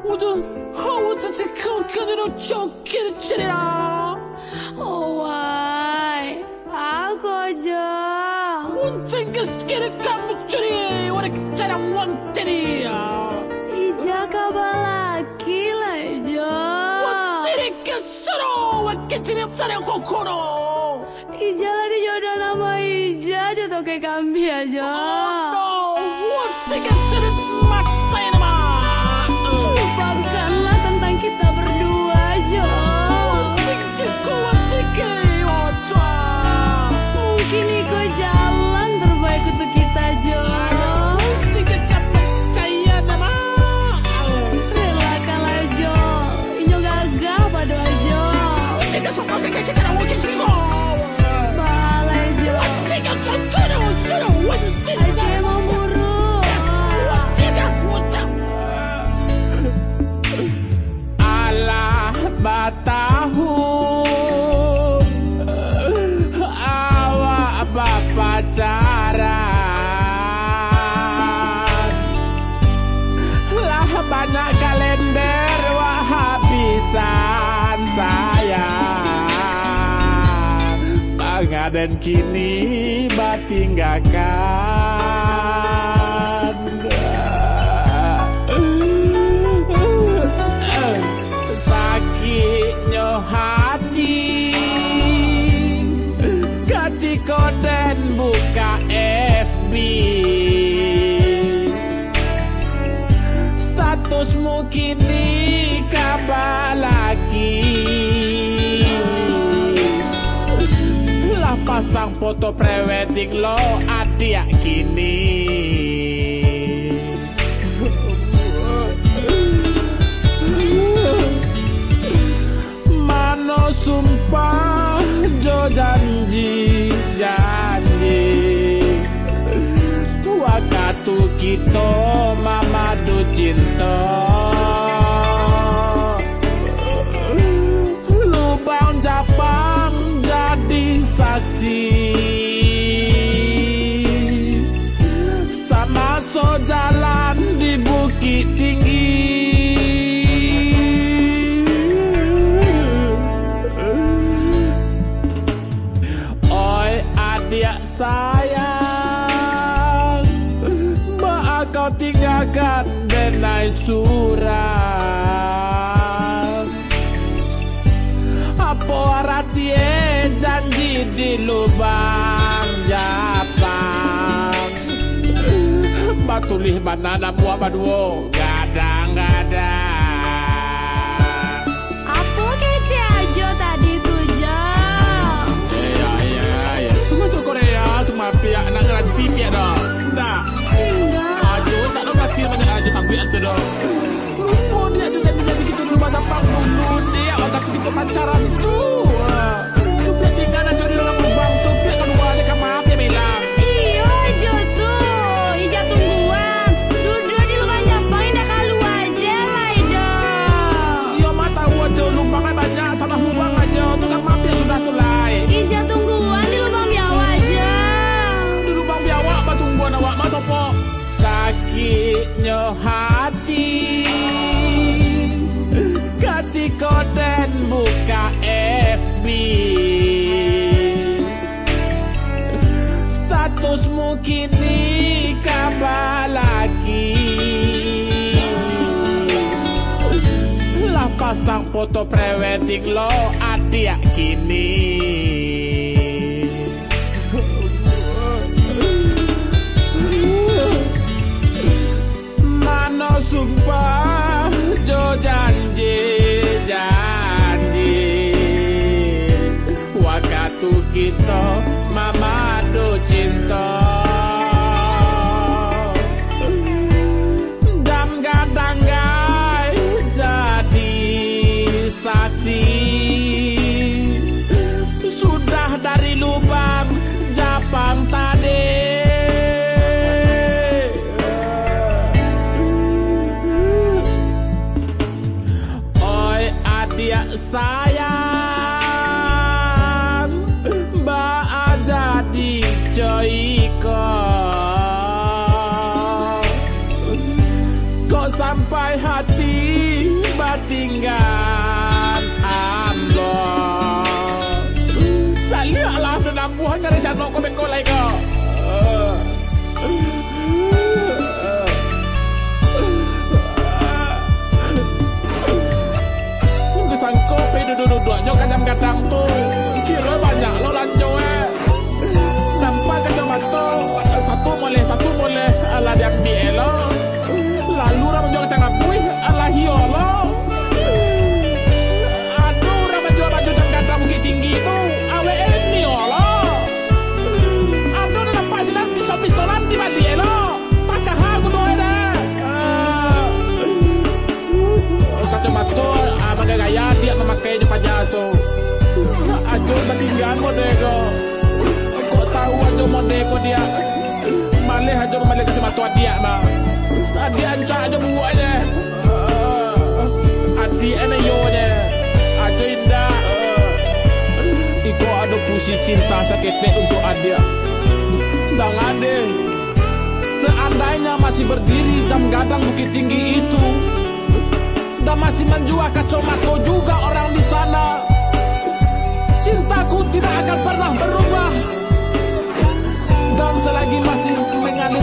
我自己口渴的都就给了这里啦。Why? Aku aja. Untung sekali kamu curi, wadah cara wanted ya. Ija kabar lagi lah Ija. Wasiri kesoro, waketini sana kokoro. Ija lah dijodoh nama Ija aja tuh kayak kambing aja. Oh no, wasiri kesini maksain mah. Lupakanlah tentang kita berdua Jo. Mungkin itu jalan terbaik untuk kita Jo. Relakanlah Jo. Inyo gagal pada Jo. Balai Jo. Aja emang buruk. Alah batahu awak pacaran lah banyak kalender wah habisan sayang pangaden kini batinggakan sakitnya hati ketika dan buka FB statusmu kini kabar lagi lah pasang foto prewedding lo adik kini mano sumpah jo janji waktu kita mamadu cinta lubang Japang jadi saksi sama so jalan di Bukit Tinggi. Oi adik sayang, mbak kau tinggalkan denai surat. Apa artie janji di lubang Japang? Batulih banana buah baduo gadang-gadang. Apa kece aja tadi tuh Jo. Iya. Itu masuk Korea, cuma pihak nak ngeran pipi ada. Enggak. Ajo tak ada kaki banyak aja sampai itu dong. Lupa dia tuh jadi gitu dulu pada panggung dia otak kita pacaran tuh. Tuh dia tinggal aja di dalam lubang tuh dia keluar dia maaf dia bilang. Iya Jo tuh. Ija tungguan. Duduk di lubang Japang indah kalu aja lah Ido. Dia mah tahu aja lubangnya banyak salah lubang aja tuh kan maaf dia sudah tulai. Ija tungguan di lubang biawa aja. Di lubang biawak apa tungguan awak mas opo? Sakitnya hati ketika dan buka FB statusmu kini kabar lagi lah pasang foto prewedding lo adik kini. Mano sumpah jo janji waktu kita mamadu cinta dan gadang-gadang jadi saksi sudah dari lubang Japang tadi. Oi adik sayang, mbak aja di Joiko. Kok sampai hati batinggan ambo. Salialah penampuhan dari canok komen kolai kau. Sangko pe duduk-duduknya kadang-kadang tuh kira banyak lo lanjut nampak kacamata satu boleh ala diambil lo lalu orang menjual tengah bui ala hio lo aduh orang menjual baju kadang bukit tinggi itu awe ini lo aduh nampak sinar pistol-pistolan di balik lo tak aku doa dah kacamata gaya dia memakai di pajak tu. Ajo batinggan modeko. Kok tahu ajo modeko dia. Malih ajo malih kacamata dia mah. Adik ancak ajo buat je. Adik ene yo je. Ajo indah. Iko ada puisi cinta seketek untuk adik. Dan adik. Seandainya masih berdiri jam gadang bukit tinggi itu. Dan masih menjual kacamata juga orang di sana. Cintaku tidak akan pernah berubah. Dan selagi masih mengalir